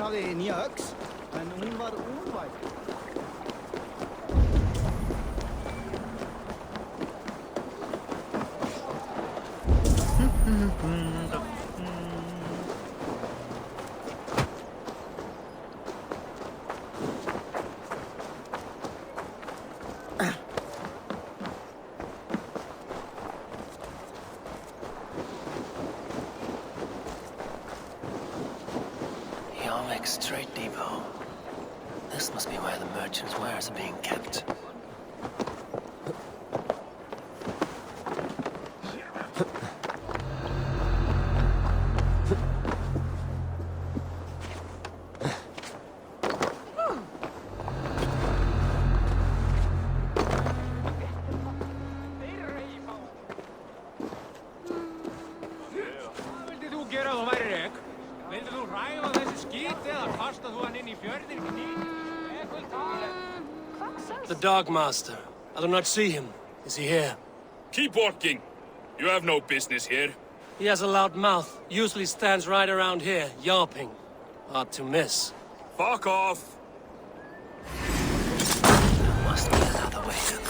Hafði nýja öx, en hún var úrvæð. Straight depot. This must be where the merchants' wares are being kept. The Dogmaster. I do not see him. Is he here? Keep walking. You have no business here. He has a loud mouth. Usually stands right around here, yawping. Hard to miss. Fuck off. There must be another way to go.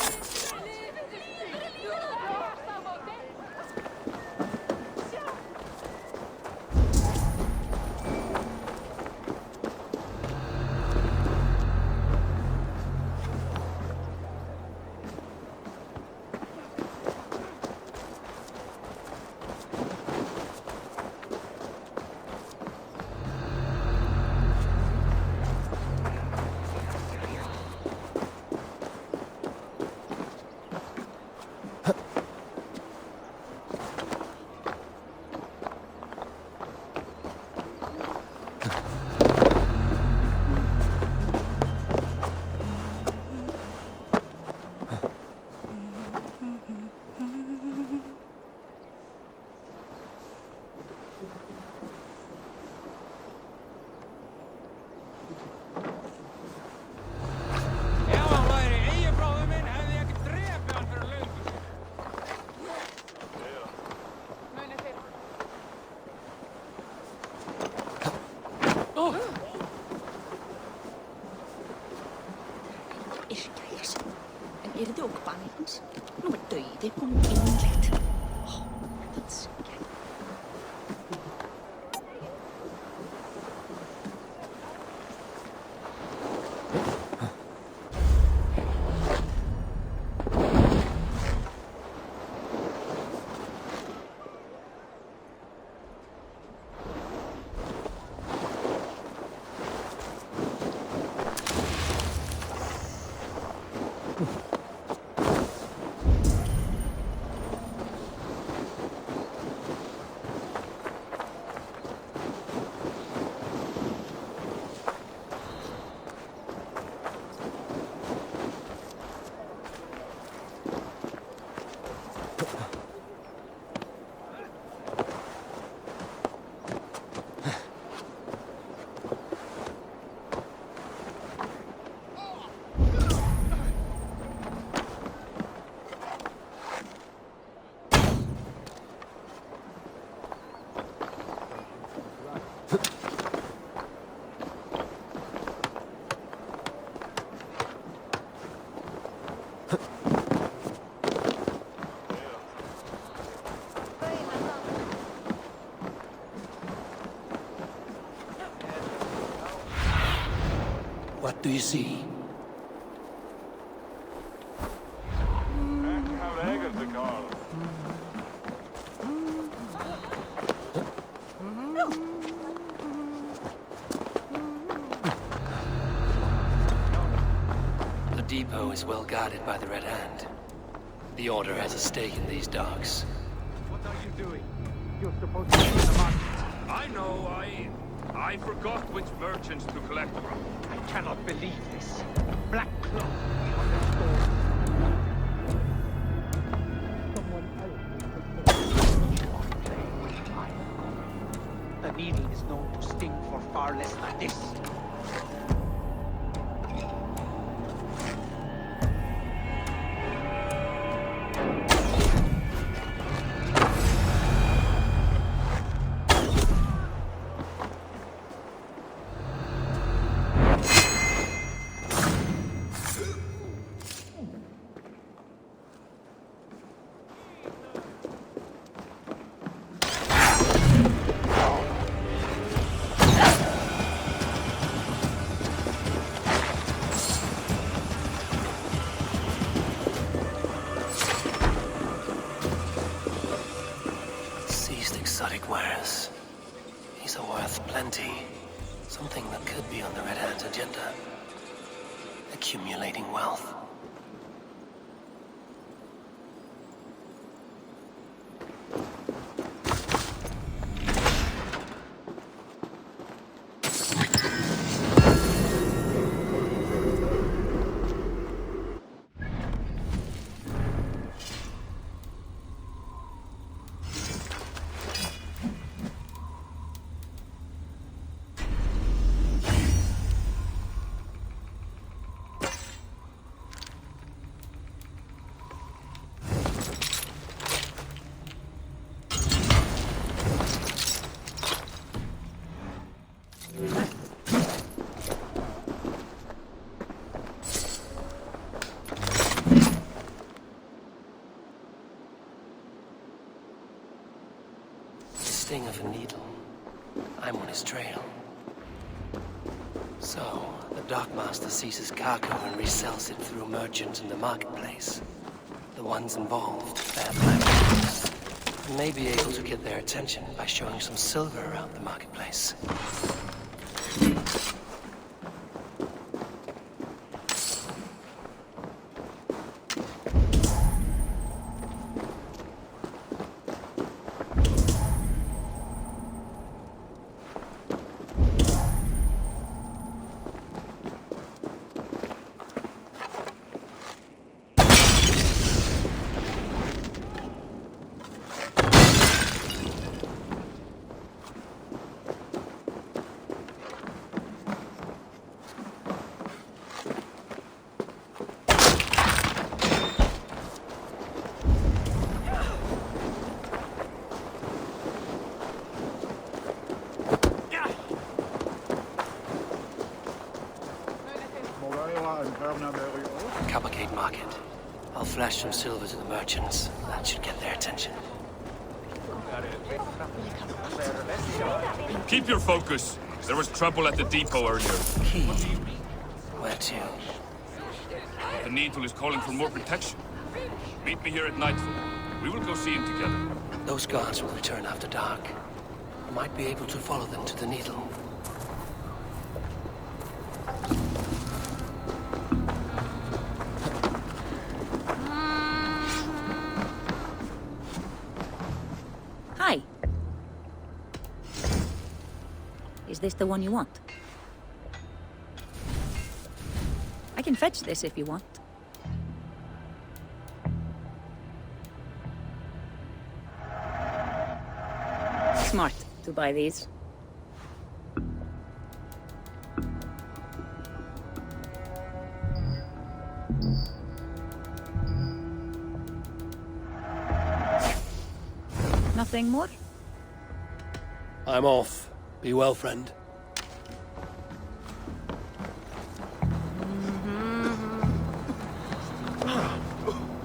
What do you see? depot is well guarded by the Red Hand. The Order has a stake in these docks. What are you doing? You're supposed to be in the market. I know, I forgot which merchants to collect from. I cannot believe this. Black cloth on the store. Someone else you are playing with fire. The needle is known to sting for far less than this. Exotic wares. These are worth plenty. Something that could be on the Red Hand's agenda. Accumulating wealth. Sting of a needle. I'm on his trail. So, the dockmaster sees his cargo and resells it through merchants in the marketplace. The ones involved bear black marks and may be able to get their attention by showing some silver around the marketplace. Coppercade Market. I'll flash some silver to the merchants. That should get their attention. Keep your focus. There was trouble at the depot earlier. Key. Where to? The Needle is calling for more protection. Meet me here at nightfall. We will go see him together. Those guards will return after dark. I might be able to follow them to the Needle. Hi. Is this the one you want? I can fetch this if you want. Smart to buy these. Nothing more? I'm off. Be well, friend.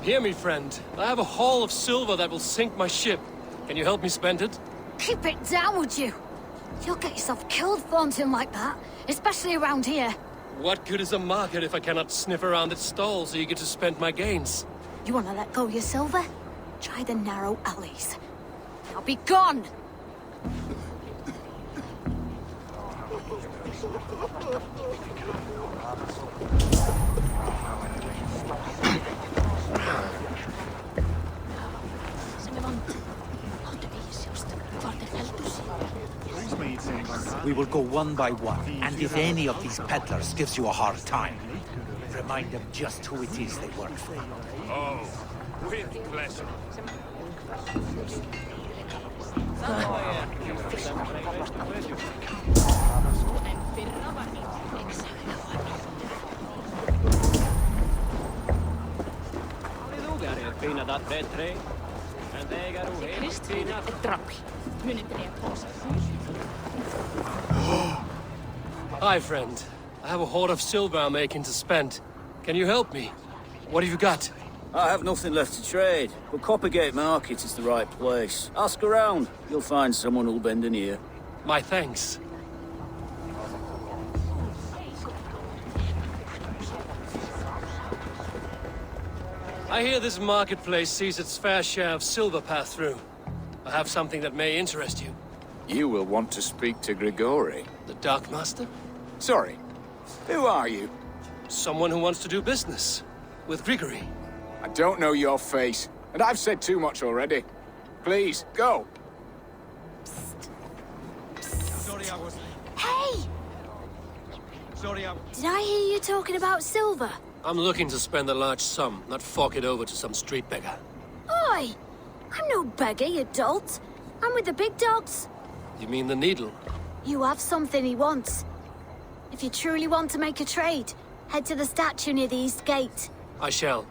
Hear me, friend. I have a haul of silver that will sink my ship. Can you help me spend it? Keep it down, would you? You'll get yourself killed flaunting like that, especially around here. What good is a market if I cannot sniff around its stalls eager to spend my gains? You want to let go of your silver? Try the narrow alleys. Now be gone! We will go one by one, and if any of these peddlers gives you a hard time, remind them just who it is they work for. Oh, with pleasure. Hi, friend. I have a hoard of silver I'm making to spend. Can you help me? What have you got? I have nothing left to trade, but Coppergate Market is the right place. Ask around. You'll find someone who'll bend an ear. My thanks. I hear this marketplace sees its fair share of silver pass through. I have something that may interest you. You will want to speak to Grigori. The Dark Master? Sorry, who are you? Someone who wants to do business. With Grigory. I don't know your face, and I've said too much already. Please, go. Sorry, I was... Hey! Sorry, I... Did I hear you talking about silver? I'm looking to spend a large sum, not fork it over to some street beggar. Oi! I'm no beggar, you dolt. I'm with the big dogs. You mean the needle? You have something he wants. If you truly want to make a trade, head to the statue near the East Gate. I shall.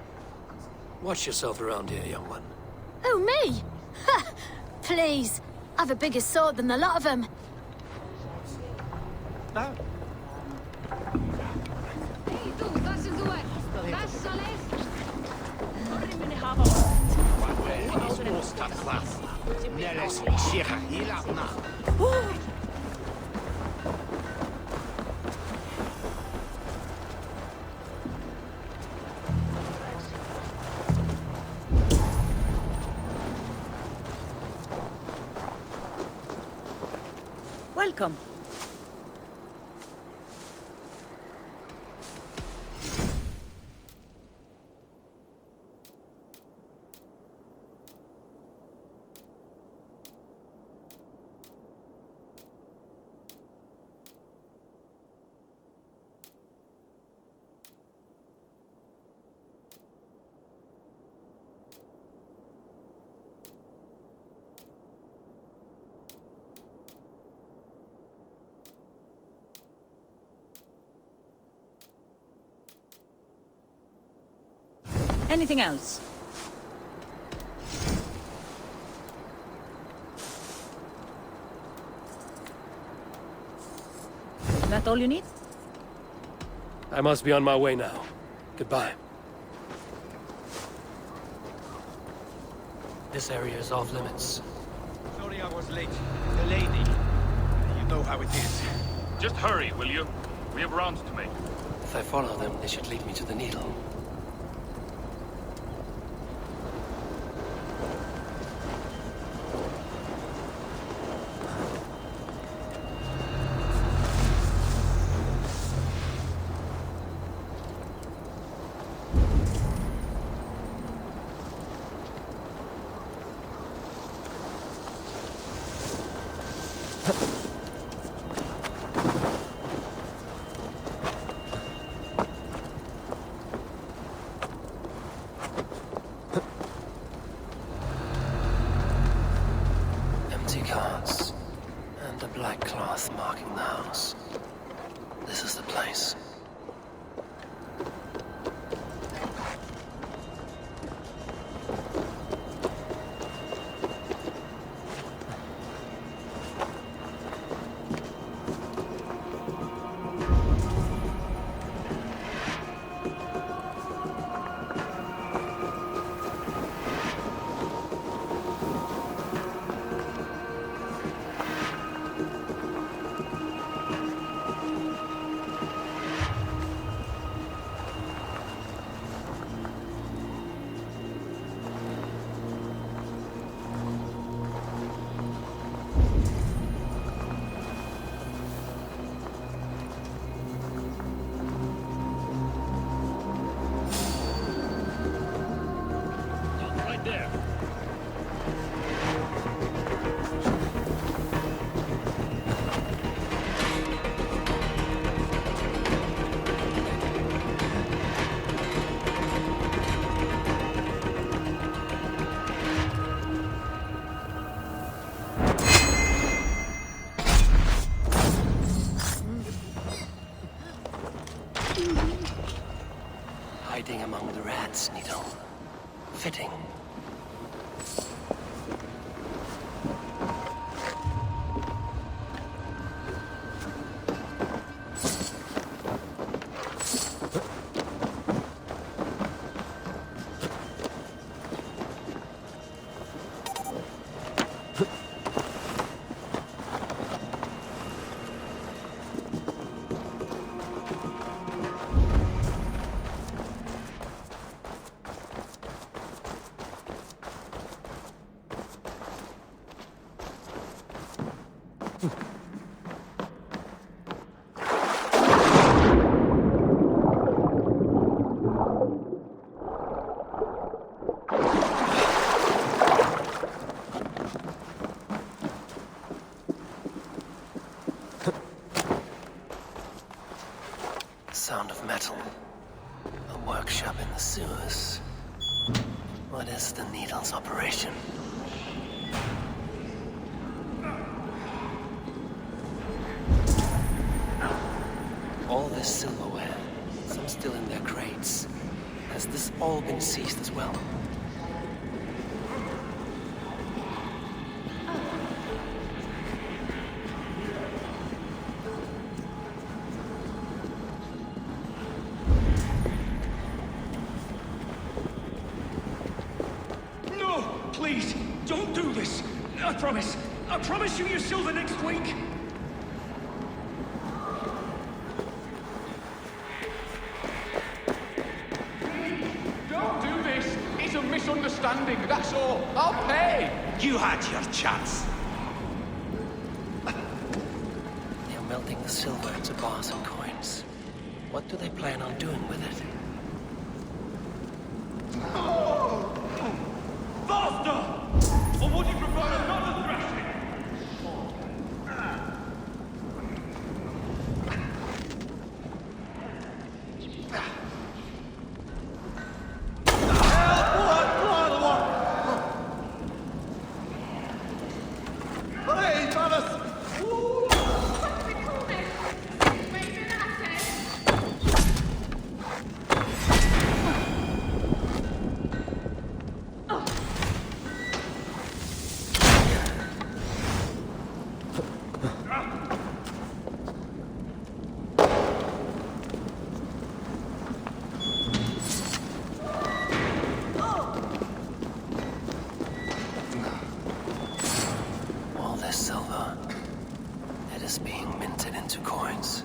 Watch yourself around here, young one. Oh, me? Ha! Please. I've a bigger sword than the lot of them. No. Welcome. Anything else? Is that all you need? I must be on my way now. Goodbye. This area is off limits. Sorry, I was late. The lady. You know how it is. Just hurry, will you? We have rounds to make. If I follow them, they should lead me to the needle. hiding among the rats, Needle. Fitting. Sound of metal. A workshop in the sewers. What is the Needle's operation? All this silverware, some still in their crates. Has this all been seized as well? No! Please, don't do this! I promise! I promise you your silver next week! Don't do this. It's a misunderstanding, that's all. I'll pay. You had your chance. They're melting the silver into bars and coins. What do they plan on doing with it? Faster! Or would you prefer another thrashing? All this silver, it is being minted into coins.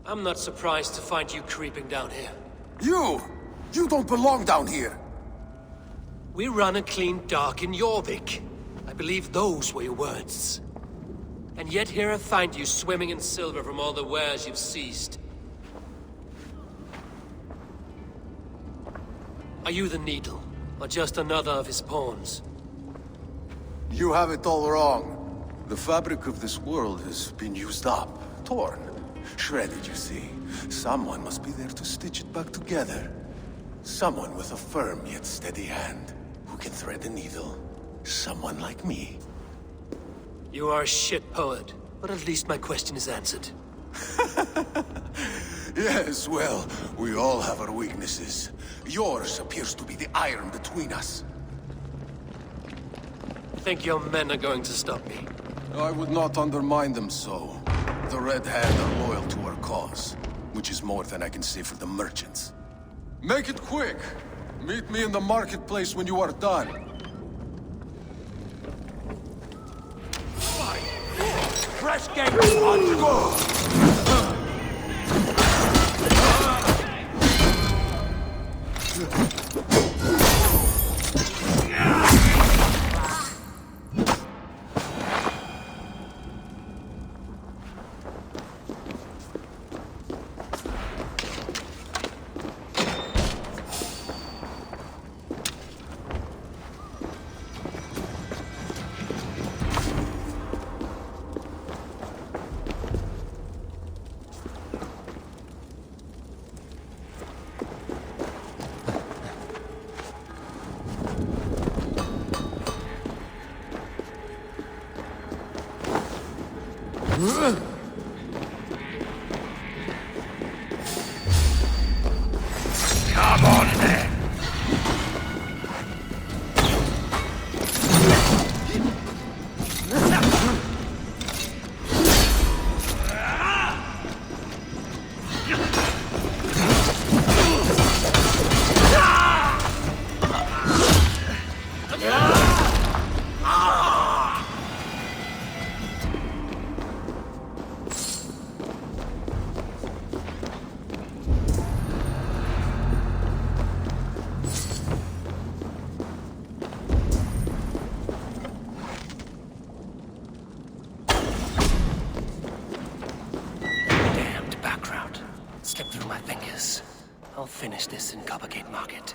I'm not surprised to find you creeping down here. You! You don't belong down here! We run a clean dock in Jorvik. I believe those were your words. And yet here I find you swimming in silver from all the wares you've seized. Are you the Needle, or just another of his pawns? You have it all wrong. The fabric of this world has been used up, torn, shredded, you see. Someone must be there to stitch it back together. Someone with a firm yet steady hand, who can thread the needle. Someone like me. You are a shit poet, but at least my question is answered. Yes, well, we all have our weaknesses. Yours appears to be the iron between us. Think your men are going to stop me? I would not undermine them so. The Red Hand are loyal to our cause, which is more than I can say for the merchants. Make it quick! Meet me in the marketplace when you are done. Fresh game on go! Come on then! I'll finish this in Coppergate Market.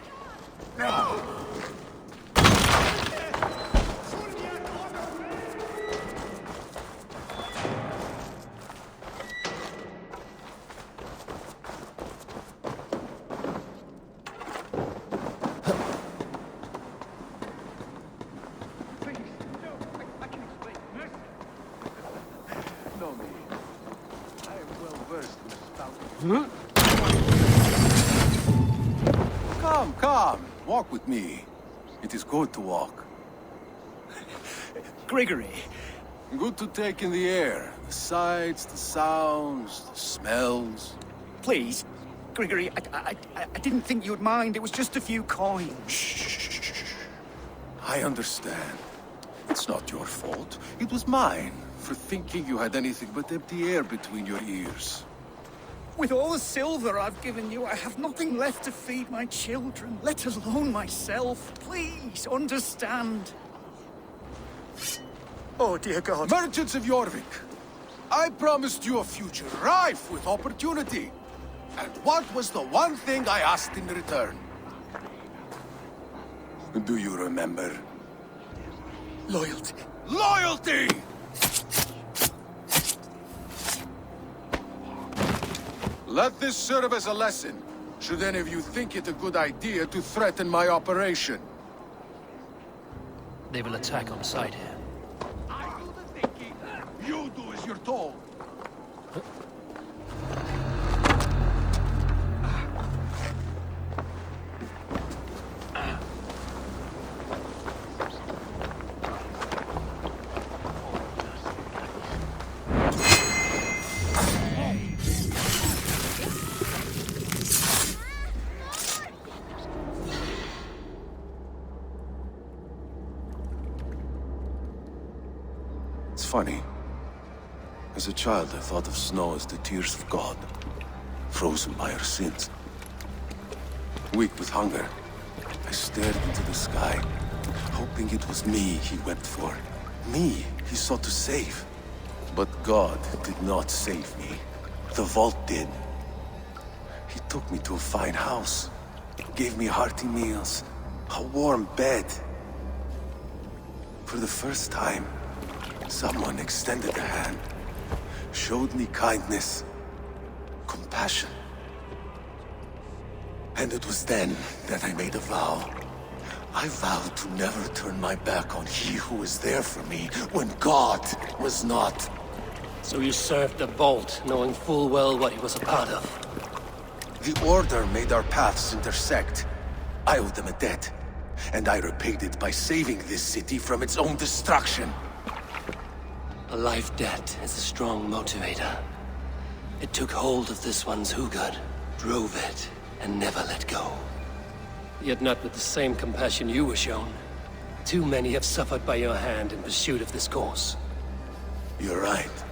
Come, walk with me. It is good to walk. Gregory. Good to take in the air. The sights, the sounds, the smells. Please, Gregory, I didn't think you'd mind. It was just a few coins. Shh. I understand. It's not your fault. It was mine for thinking you had anything but empty air between your ears. With all the silver I've given you, I have nothing left to feed my children, let alone myself. Please, understand. Oh, dear God. Merchants of Jorvik, I promised you a future rife with opportunity. And what was the one thing I asked in return? Do you remember? Loyalty. Loyalty! Let this serve as a lesson, should any of you think it a good idea to threaten my operation. They will attack on sight here. I do the thinking. You do as you're told. Funny. As a child, I thought of snow as the tears of God, frozen by our sins. Weak with hunger, I stared into the sky, hoping it was me he wept for. Me he sought to save. But God did not save me. The vault did. He took me to a fine house, gave me hearty meals, a warm bed. For the first time, someone extended a hand, showed me kindness, compassion. And it was then that I made a vow. I vowed to never turn my back on he who was there for me when God was not. So you served the Vault, knowing full well what he was a part of. The Order made our paths intersect. I owed them a debt, and I repaid it by saving this city from its own destruction. A life debt is a strong motivator. It took hold of this one's Hugad, drove it, and never let go. Yet not with the same compassion you were shown. Too many have suffered by your hand in pursuit of this cause. You're right.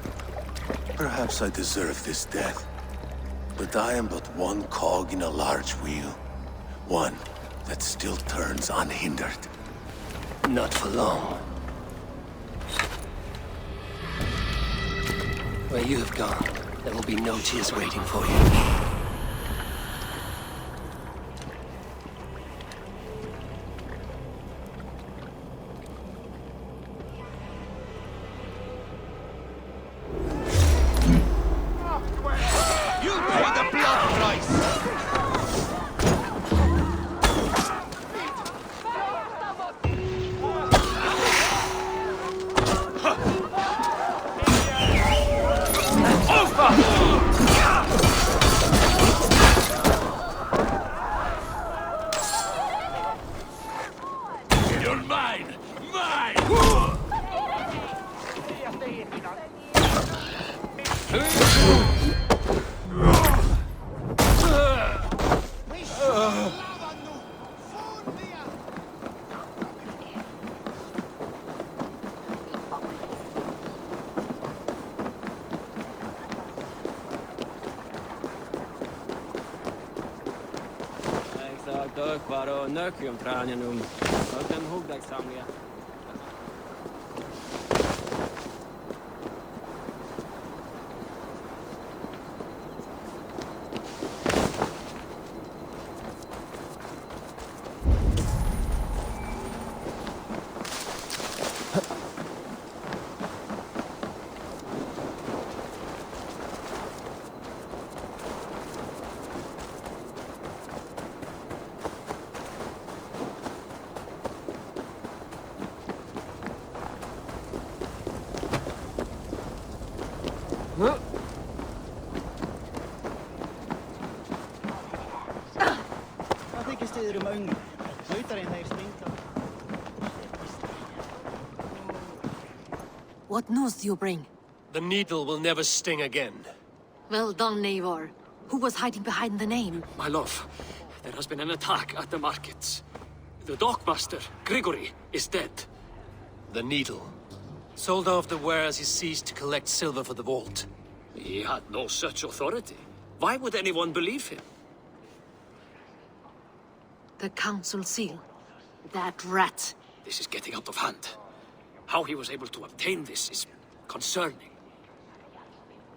Perhaps I deserve this death. But I am but one cog in a large wheel. One that still turns unhindered. Not for long. Where you have gone, there will be no tears waiting for you. nökvar och nökjumtränenum. Och den huggdagssamliga. What news do you bring? The needle will never sting again. Well done, Eivor. Who was hiding behind the name? My love, there has been an attack at the markets. The dockmaster, Grigory, is dead. The needle. Sold off the wares he seized to collect silver for the vault. He had no such authority. Why would anyone believe him? The council seal. That rat. This is getting out of hand. How he was able to obtain this is concerning.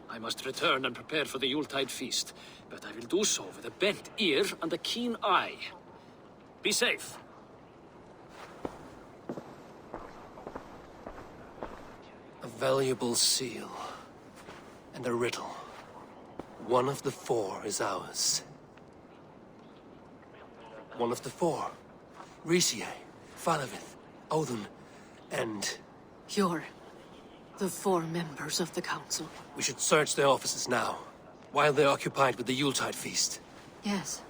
I must return and prepare for the Yuletide feast, but I will do so with a bent ear and a keen eye. Be safe. A valuable seal. And a riddle. One of the four is ours. One of the four. Risier, Falavith, Odin, and... You're the four members of the council. We should search their offices now, while they're occupied with the Yuletide feast. Yes.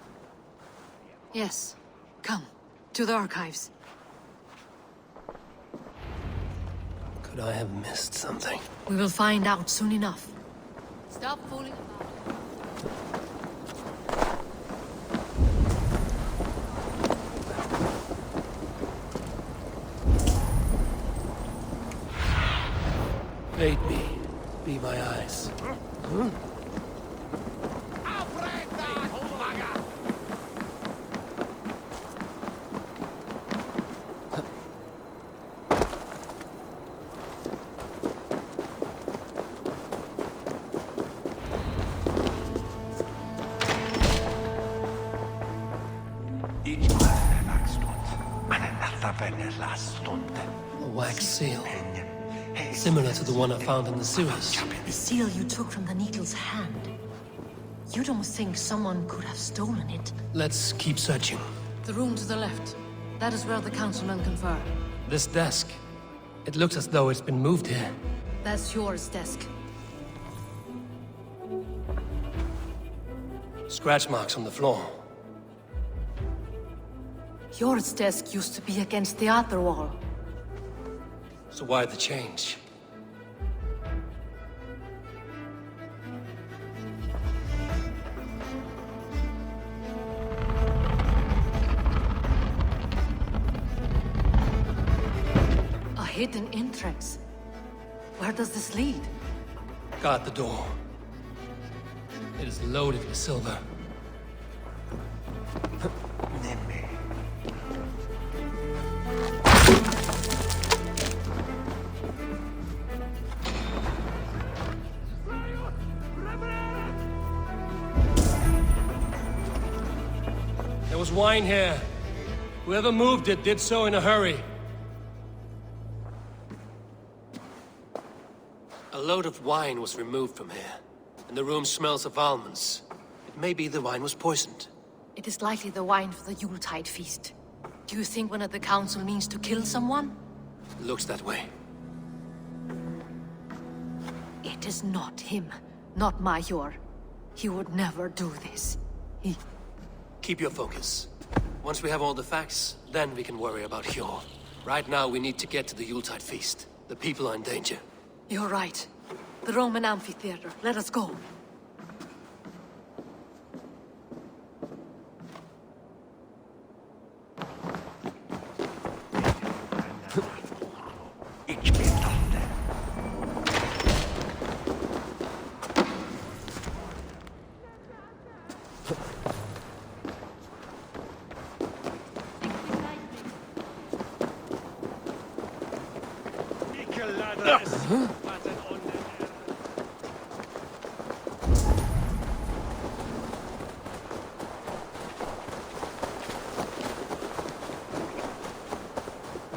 Yes. Come, to the archives. Could I have missed something? We will find out soon enough. Stop fooling about. Aid me. Be my eyes. A wax seal. Similar to the one I found in the sewers. The seal you took from the needle's hand. You don't think someone could have stolen it? Let's keep searching. The room to the left. That is where the councilmen confer. This desk. It looks as though it's been moved here. That's yours desk. Scratch marks on the floor. Yours desk used to be against the other wall. So why the change? A hidden entrance. Where does this lead? Guard the door. It is loaded with silver. There was wine here. Whoever moved it did so in a hurry. A load of wine was removed from here, and the room smells of almonds. It may be the wine was poisoned. It is likely the wine for the Yuletide feast. Do you think one of the council means to kill someone? Looks that way. It is not him, not Major. He would never do this. Keep your focus. Once we have all the facts, then we can worry about Hjor. Right now, we need to get to the Yuletide feast. The people are in danger. You're right. The Roman amphitheater. Let us go.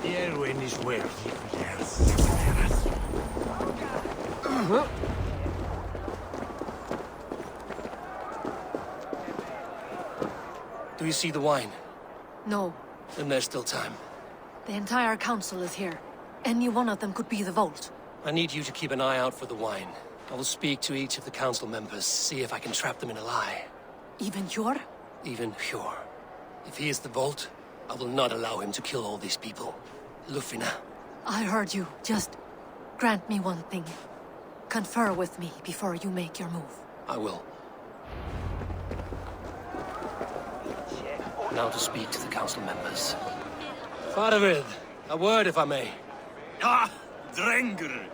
Erwin is worthy. Do you see the wine? No. Then there's still time. The entire council is here. Any one of them could be the vault. I need you to keep an eye out for the wine. I will speak to each of the council members, see if I can trap them in a lie. Even Hjor? Even Hjor. If he is the vault, I will not allow him to kill all these people. Lufina. I heard you. Just grant me one thing. Confer with me before you make your move. I will. Now to speak to the council members. Faravid, a word if I may. Ah, Drenger.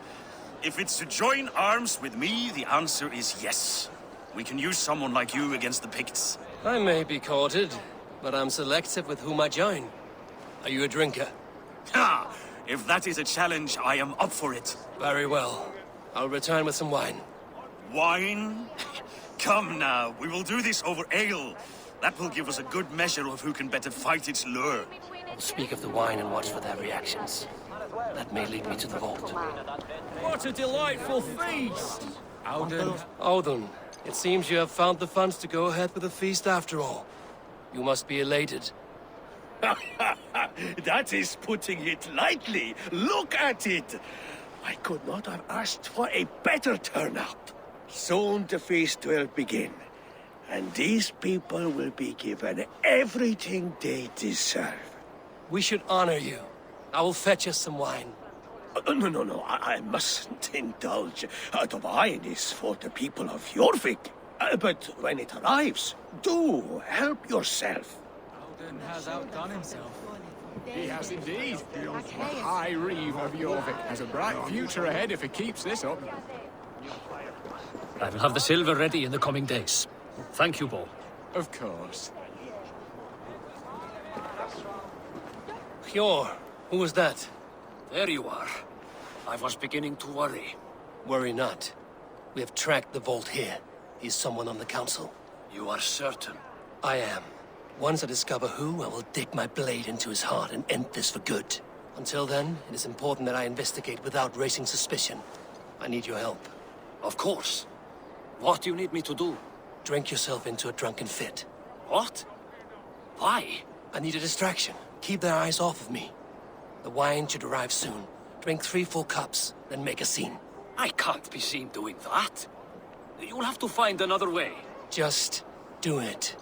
If it's to join arms with me, the answer is yes. We can use someone like you against the Picts. I may be courted, but I'm selective with whom I join. Are you a drinker? Ha! If that is a challenge, I am up for it. Very well. I'll return with some wine. Wine? Come now, we will do this over ale. That will give us a good measure of who can better fight its lure. I'll speak of the wine and watch for their reactions. That may lead me to the vault. What a delightful feast! Odin, it seems you have found the funds to go ahead with the feast after all. You must be elated. That is putting it lightly. Look at it. I could not have asked for a better turnout. Soon the feast will begin, and these people will be given everything they deserve. We should honor you. I will fetch us some wine. No, I mustn't indulge. The wine is for the people of Jorvik. But when it arrives, do help yourself. Odin has outdone himself. He has indeed. The High Reeve of Jorvik has a bright future ahead if he keeps this up. I will have the silver ready in the coming days. Thank you, Bo. Of course. Hjor, who was that? There you are. I was beginning to worry. Worry not. We have tracked the vault here. Is someone on the council? You are certain? I am. Once I discover who, I will dig my blade into his heart and end this for good. Until then, it is important that I investigate without raising suspicion. I need your help. Of course. What do you need me to do? Drink yourself into a drunken fit. What? Why? I need a distraction. Keep their eyes off of me. The wine should arrive soon. Drink 3 full cups, then make a scene. I can't be seen doing that. You'll have to find another way. Just do it.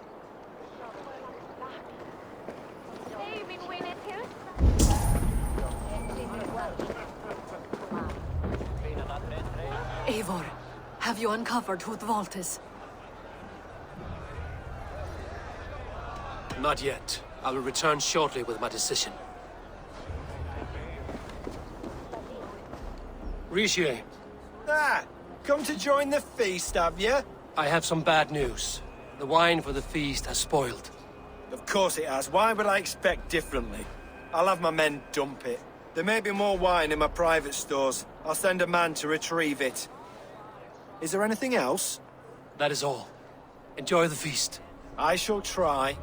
Eivor, have you uncovered who the vault is? Not yet. I will return shortly with my decision. Rishi. Come to join the feast, have you? I have some bad news. The wine for the feast has spoiled. Of course it has. Why would I expect differently? I'll have my men dump it. There may be more wine in my private stores. I'll send a man to retrieve it. Is there anything else? That is all. Enjoy the feast. I shall try.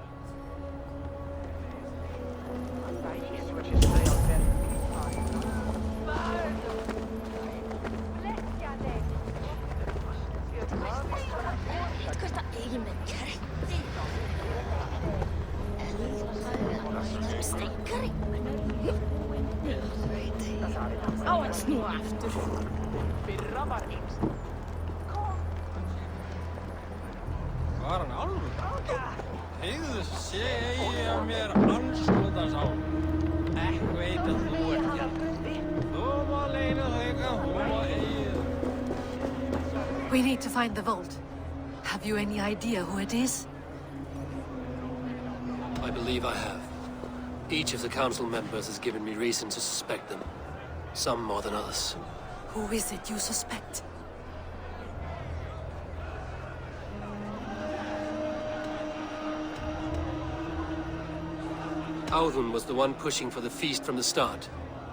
Var hann alveg? Heyrðu, segja mér anskotans á. Ekki veit að þú ert hérna. Þú má leina þig að hóa eigið. We need to find the vault. Have you any idea who it is? I believe I have. Each of the council members has given me reason to suspect them. Some more than others. Who is it you suspect? Audun was the one pushing for the feast from the start.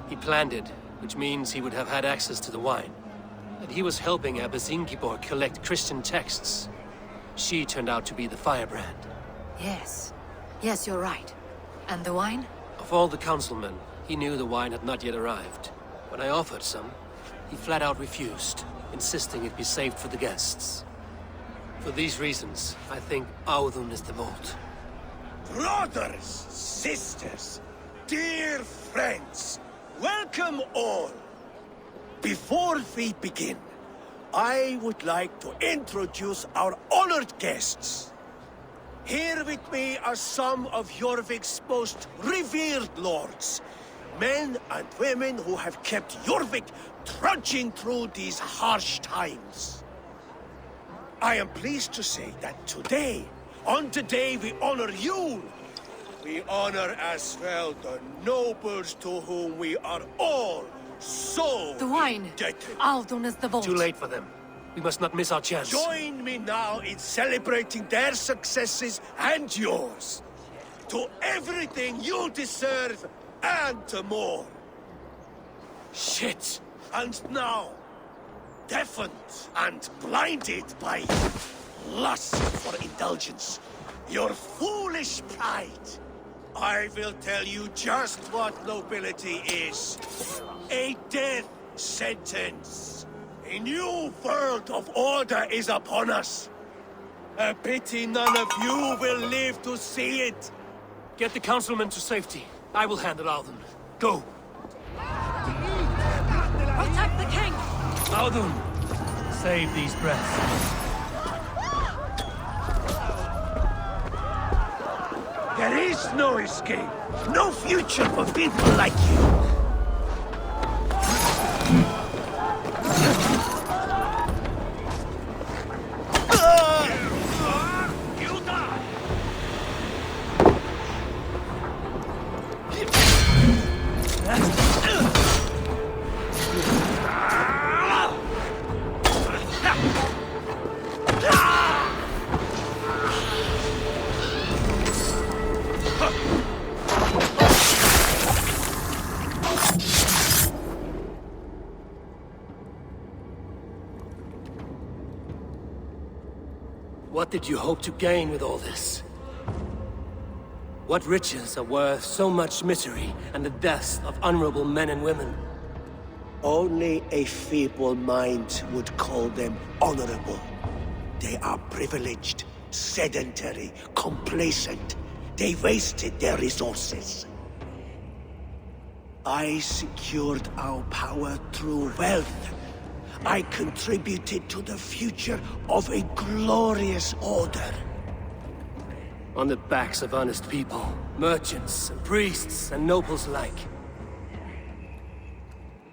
He planned it, which means he would have had access to the wine. And he was helping Abazinkibor collect Christian texts. She turned out to be the firebrand. Yes. Yes, you're right. And the wine? Of all the councilmen, he knew the wine had not yet arrived. When I offered some, he flat out refused, insisting it be saved for the guests. For these reasons, I think Audun is the vault. Brothers, sisters, dear friends, welcome all. Before we begin, I would like to introduce our honored guests. Here with me are some of Jorvik's most revered lords, men and women who have kept Jorvik trudging through these harsh times. I am pleased to say that today, on the day we honor you, we honor as well the nobles to whom we are all so the wine. indebted. Audun is the vault. Too late for them. We must not miss our chance. Join me now in celebrating their successes and yours. To everything you deserve and more. Shit! And now, deafened and blinded by lust for indulgence, your foolish pride, I will tell you just what nobility is. A death sentence. A new world of order is upon us. A pity none of you will live to see it. Get the councilmen to safety. I will handle Audun. Go! Protect the king! Audun! Save these breaths. There is no escape. No future for people like you. What did you hope to gain with all this? What riches are worth so much misery and the deaths of honorable men and women? Only a feeble mind would call them honorable. They are privileged, sedentary, complacent. They wasted their resources. I secured our power through wealth. I contributed to the future of a glorious order. On the backs of honest people, merchants, and priests, and nobles alike.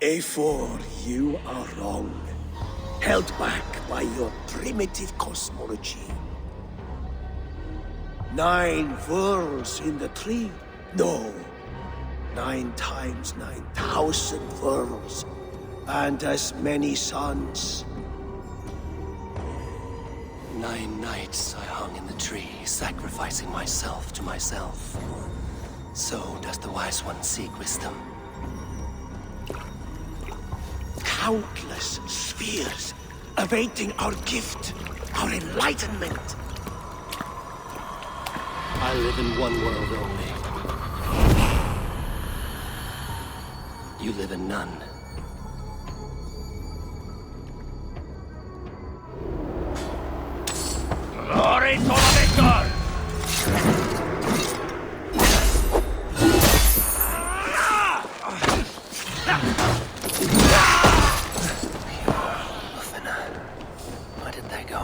A4, you are wrong. Held back by your primitive cosmology. 9 worlds in the tree? No. 9 times 9,000 worlds. And as many suns. 9 nights I hung in the tree, sacrificing myself to myself. So does the wise one seek wisdom. Countless spheres awaiting our gift, our enlightenment. I live in one world only. You live in none. Glory to the victor! Where did they go?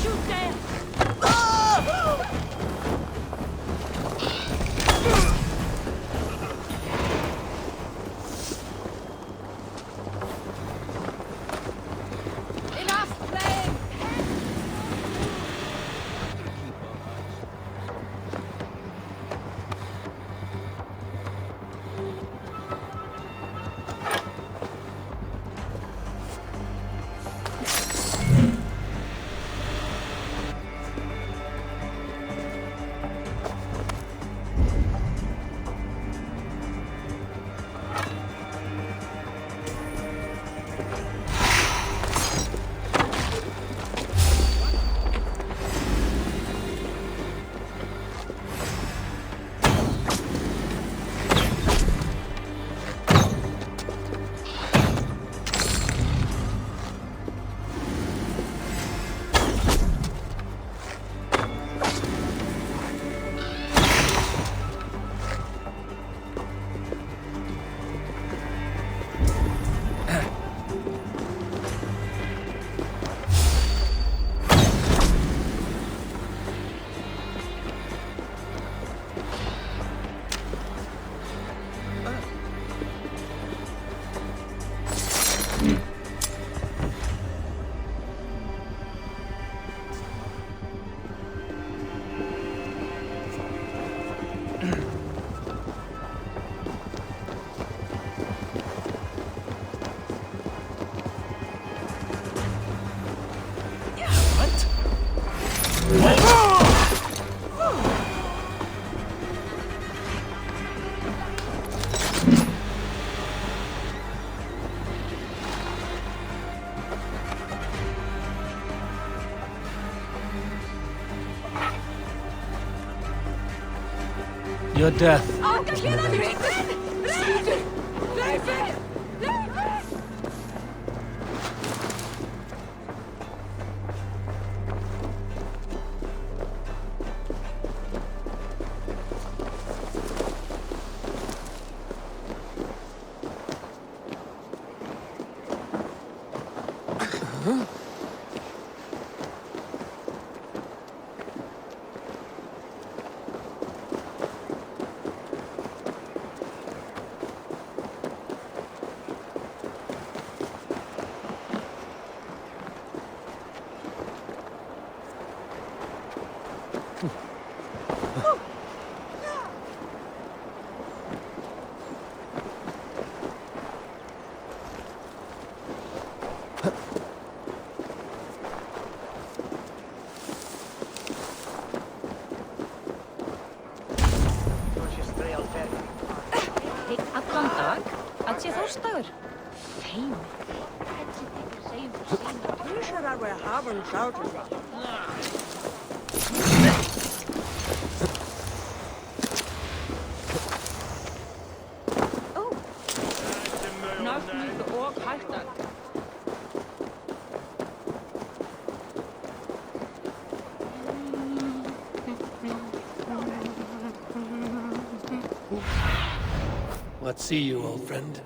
Shoot them! Enough playing! Your death Oh, is an event. Allan dag að sé þorstagur. Fein. Who should I wear having shouted? Ná snúðu og hætta. What see you, old friend?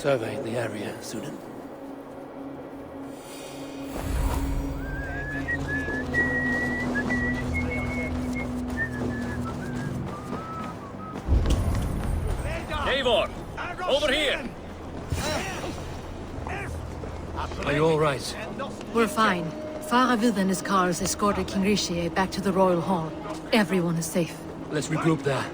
Survey the area, Sunan. Eivor! Over here! Are you all right? We're fine. Faravid and his cars escorted King Rishi back to the royal hall. Everyone is safe. Let's regroup there.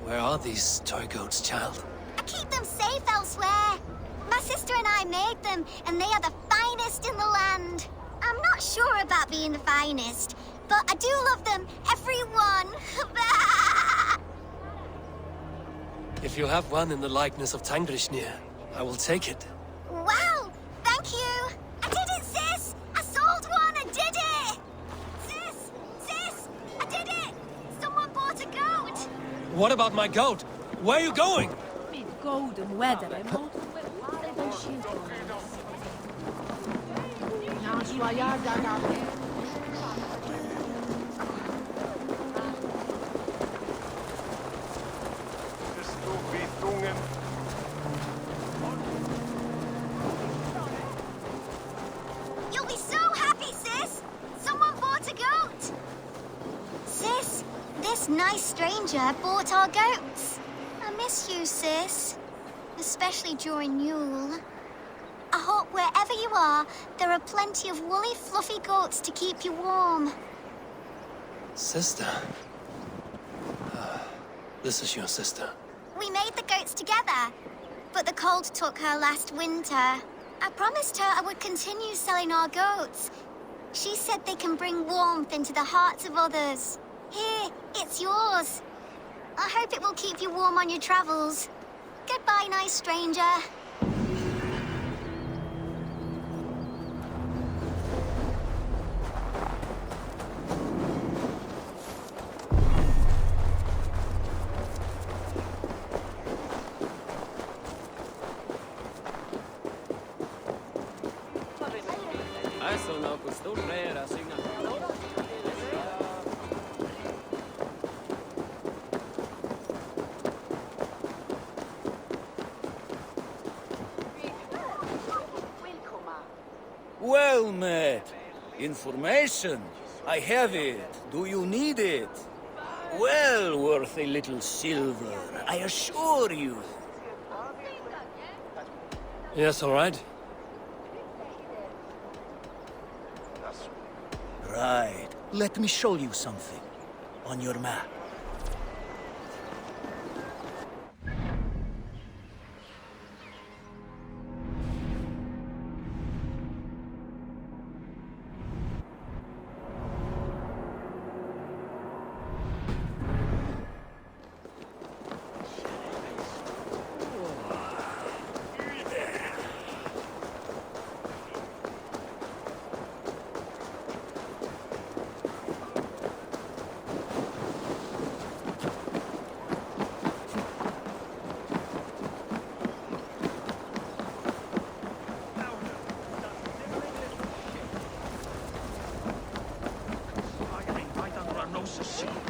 Where are these toy goats, child? I keep them safe elsewhere. My sister and I made them, and they are the finest in the land. I'm not sure about being the finest, but I do love them, every one. If you have one in the likeness of Tangrishnir, I will take it. Wow, thank you. I did it, sis. I sold one, I did it. Sis, I did it. Someone bought a goat. What about my goat? Where are you going? Med golden weather. You'll be so happy, sis. Someone bought a goat. Sis, this nice stranger bought our goats. I miss you, sis. Especially during Yule. I hope wherever you are, there are plenty of woolly, fluffy goats to keep you warm. Sister. This is your sister. We made the goats together, but the cold took her last winter. I promised her I would continue selling our goats. She said they can bring warmth into the hearts of others. Here, it's yours. I hope it will keep you warm on your travels. Goodbye, nice stranger. Well met. Information. I have it. Do you need it? Well worth a little silver, I assure you. Yes, all right. Right. Let me show you something. On your map.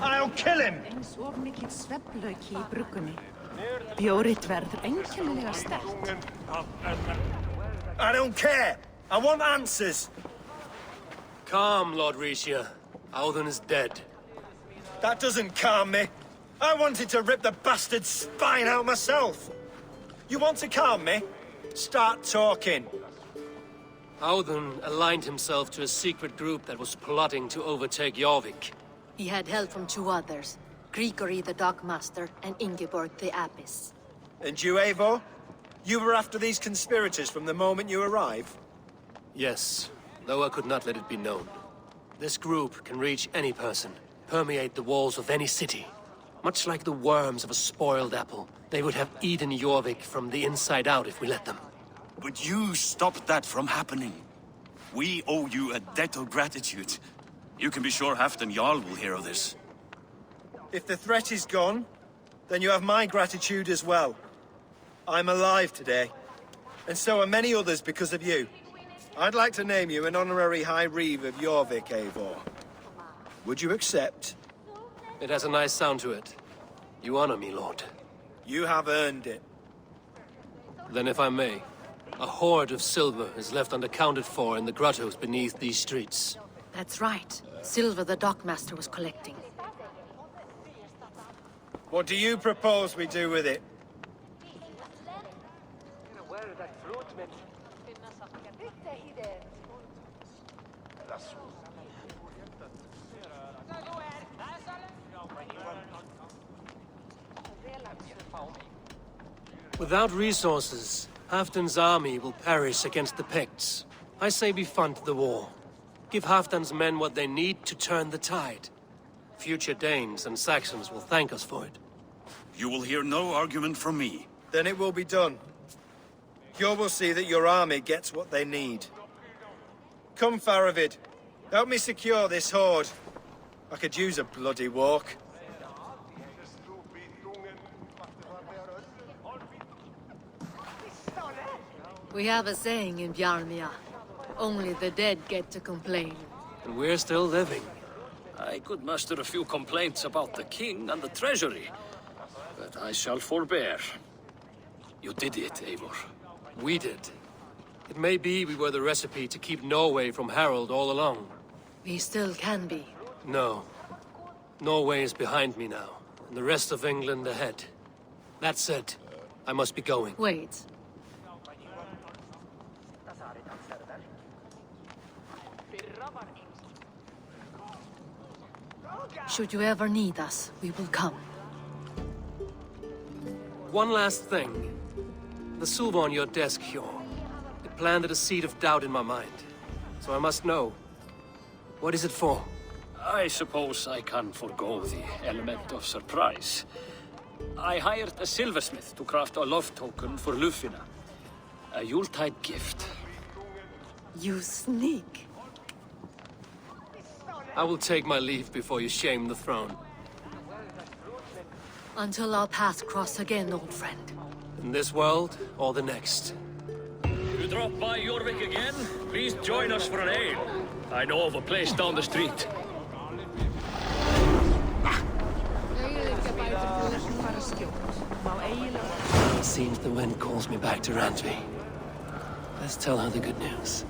I'll kill him! Eins of mikill svefnlauki í bruggunni. Bjórið verður einkennilega sterkt. I don't care! I want answers! Calm, Lord Rishia. Audun is dead. That doesn't calm me. I wanted to rip the bastard's spine out myself. You want to calm me? Start talking. Audun aligned himself to a secret group that was plotting to overtake Jorvik. He had help from two others, Grigory the Dockmaster and Ingeborg the Abbess. And you, Eivor? You were after these conspirators from the moment you arrived? Yes, though I could not let it be known. This group can reach any person, permeate the walls of any city. Much like the worms of a spoiled apple, they would have eaten Jorvik from the inside out if we let them. But you stopped that from happening. We owe you a debt of gratitude. You can be sure Halfdan Jarl will hear of this. If the threat is gone, then you have my gratitude as well. I'm alive today, and so are many others because of you. I'd like to name you an honorary High Reeve of Jorvik, Eivor. Would you accept? It has a nice sound to it. You honor me, Lord. You have earned it. Then if I may, a hoard of silver is left unaccounted for in the grottos beneath these streets. That's right. Silver the dockmaster was collecting. What do you propose we do with it? Without resources, Halfdan's army will perish against the Picts. I say we fund the war. Give Halfdan's men what they need to turn the tide. Future Danes and Saxons will thank us for it. You will hear no argument from me. Then it will be done. You will see that your army gets what they need. Come, Faravid. Help me secure this hoard. I could use a bloody walk. We have a saying in Bjarmia. Only the dead get to complain. And we're still living. I could muster a few complaints about the king and the treasury, but I shall forbear. You did it, Eivor. We did. It may be we were the recipe to keep Norway from Harold all along. We still can be. No. Norway is behind me now, and the rest of England ahead. That said, I must be going. Wait. Should you ever need us, we will come. One last thing. The silver on your desk, Hjor. It planted a seed of doubt in my mind. So I must know. What is it for? I suppose I can forgo the element of surprise. I hired a silversmith to craft a love token for Lufina. A Yuletide gift. You sneak. I will take my leave before you shame the throne. Until our paths cross again, old friend. In this world, or the next. You drop by Jorvik again? Please join us for an ale. I know of a place down the street. It seems the wind calls me back to Randvi. Let's tell her the good news.